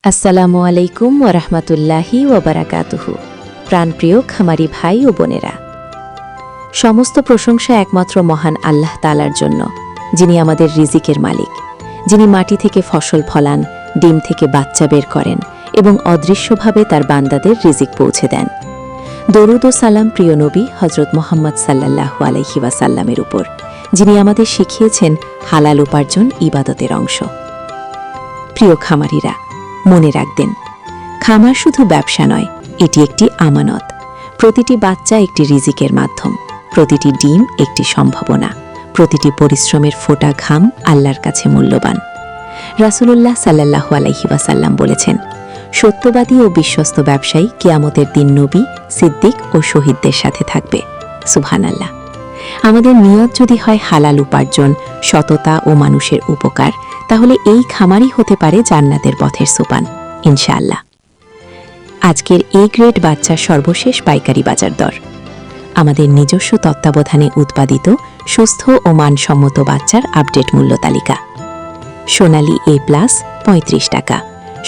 আসসালামু আলাইকুম ওরহমতুল্লাহি ওবারাকাতুহু। প্রাণপ্রিয় খামারি ভাই ও বোনেরা, সমস্ত প্রশংসা একমাত্র মহান আল্লাহ তাআলার জন্য, যিনি আমাদের রিজিকের মালিক, যিনি মাটি থেকে ফসল ফলান, ডিম থেকে বাচ্চা বের করেন এবং অদৃশ্যভাবে তার বান্দাদের রিজিক পৌঁছে দেন। দরুদ ও সালাম প্রিয় নবী হজরত মুহাম্মদ সাল্লাল্লাহু আলাইহি ওয়াসাল্লামের উপর, যিনি আমাদের শিখিয়েছেন হালাল উপার্জন ইবাদতের অংশ। প্রিয় খামারিরা, মনে রাখবেন, খামার শুধু ব্যবসা নয়, এটি একটি আমানত। প্রতিটি বাচ্চা একটি রিজিকের মাধ্যম, প্রতিটি ডিম একটি সম্ভাবনা, প্রতিটি পরিশ্রমের ফোঁটা ঘাম আল্লাহর কাছে মূল্যবান। রাসূলুল্লাহ সাল্লাল্লাহু আলাইহি ওয়াসাল্লাম বলেছেন, সত্যবাদী ও বিশ্বস্ত ব্যবসায়ী কিয়ামতের দিন নবী, সিদ্দিক ও শহীদদের সাথে থাকবে। সুবহানাল্লাহ। আমাদের নিয়ত যদি হয় হালাল উপার্জন, সততা ও মানুষের উপকার, তাহলে এই খামারই হতে পারে জান্নাতের পথের সোপান, ইনশাআল্লাহ। আজকের এ গ্রেড বাচ্চার সর্বশেষ পাইকারি বাজার দর। আমাদের নিজস্ব তত্ত্বাবধানে উৎপাদিত সুস্থ ও মানসম্মত বাচ্চার আপডেট মূল্য তালিকা। সোনালী এ প্লাস ৩৫ টাকা,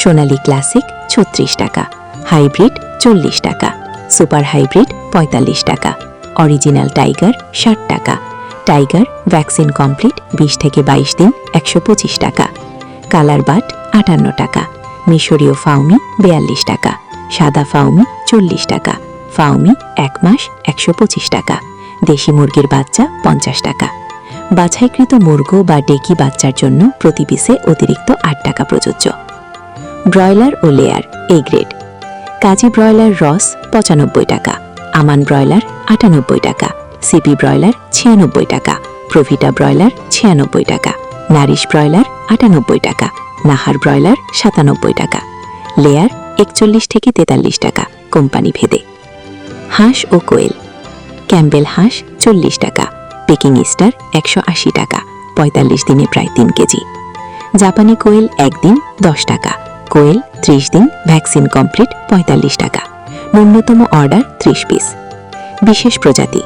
সোনালী ক্লাসিক ৩৬ টাকা, হাইব্রিড ৪০ টাকা, সুপার হাইব্রিড ৪৫ টাকা, অরিজিনাল টাইগার ৬০ টাকা, টাইগার ভ্যাকসিন কমপ্লিট ২০ থেকে ২২ দিন ১২৫ টাকা, কালার বাট ৫৮ টাকা, মিশরীয় ফাউমি ৪২ টাকা, সাদা ফাউমি ৪০ টাকা, ফাউমি ১ মাস ১২৫ টাকা, দেশি মুরগির বাচ্চা ৫০ টাকা। বাছাইকৃত মুরগ বা ডেকি বাচ্চার জন্য প্রতি পিসে অতিরিক্ত ৮ টাকা প্রযোজ্য। ব্রয়লার ও layer A grade. Kazi broiler Ross ৯৫ টাকা, আমান ব্রয়লার ৯৮ টাকা, সিপি ব্রয়লার ৯৬ টাকা, প্রভিটা ব্রয়লার ৯৬ টাকা, নারিশ ব্রয়লার ৯৮ টাকা, নাহার ব্রয়লার ৯৭ টাকা, লেয়ার ৪১ থেকে ৪৩ টাকা কোম্পানি ভেদে। হাঁস ও কোয়েল। ক্যাম্বেল হাঁস ৪০ টাকা, পেকিং স্টার ১৮০ টাকা, ৪৫ দিনে প্রায় ৩ কেজি। জাপানি কোয়েল ১ দিন ১০ টাকা, কোয়েল ৩০ দিন ভ্যাকসিন কমপ্লিট ৪৫ টাকা, ন্যূনতম অর্ডার ৩০ পিস। বিশেষ প্রজাতি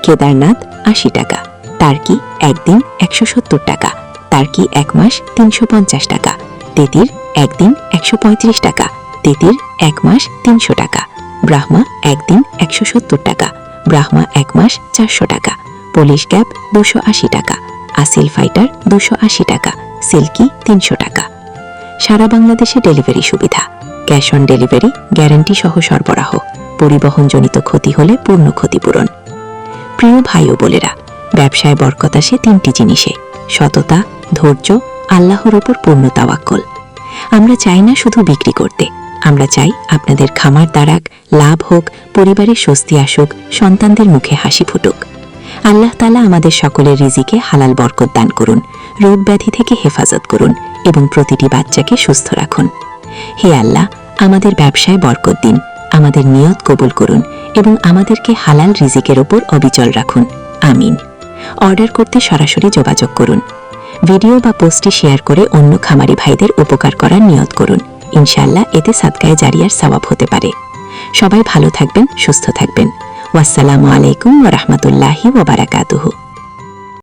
কেদারনাথ ৮০ টাকা, টার্কি ১ দিন ১৭০ টাকা, টার্কি ১ মাস ৩৫০ টাকা, তেতির ১ দিন ১৩৫ টাকা, তেতির ১ মাস ৩০০ টাকা, ব্রাহ্মা ১ দিন ১৭০ টাকা, ব্রাহ্মা ১ মাস ৪০০ টাকা, পুলিশ ক্যাপ ২৮০ টাকা, আসিল ফাইটার ২৮০ টাকা, সিল্কি ৩০০ টাকা। সারা বাংলাদেশে ডেলিভারি সুবিধা, ক্যাশ অন ডেলিভারি, গ্যারান্টি সহ সরবরাহ, পরিবহনজনিত ক্ষতি হলে পূর্ণ ক্ষতিপূরণ। প্রিয় ভাই ও বোনেরা, ব্যবসায় বরকত আসে ৩টি জিনিসে: সততা, ধৈর্য, আল্লাহর ওপর পূর্ণ তাওয়াক্কুল। আমরা চাই না শুধু বিক্রি করতে, আমরা চাই আপনাদের খামার দাঁড়াক, লাভ হোক, পরিবারের স্বস্তি আসুক, সন্তানদের মুখে হাসি ফুটুক। আল্লাহ তাআলা আমাদের সকলের রিজিকে হালাল বরকত দান করুন, রোগ ব্যাধি থেকে হেফাজত করুন এবং প্রতিটি বাচ্চাকে সুস্থ রাখুন। হে আল্লাহ, আমাদের ব্যবসায় বরকত দিন, আমাদের নিয়ত কবুল করুন এবং আমাদেরকে হালাল রিজিকের ওপর অবিচল রাখুন। আমিন। অর্ডার করতে সরাসরি যোগাযোগ করুন। ভিডিও বা পোস্টটি শেয়ার করে অন্য খামারি ভাইদের উপকার করার নিয়ত করুন। ইনশাআল্লাহ এতে সাদকায়ে জারিয়ার সওয়াব হতে পারে। সবাই ভালো থাকবেন, সুস্থ থাকবেন। ওয়াসসালামু আলাইকুম ওয়া রাহমাতুল্লাহি ওয়া বারাকাতুহু।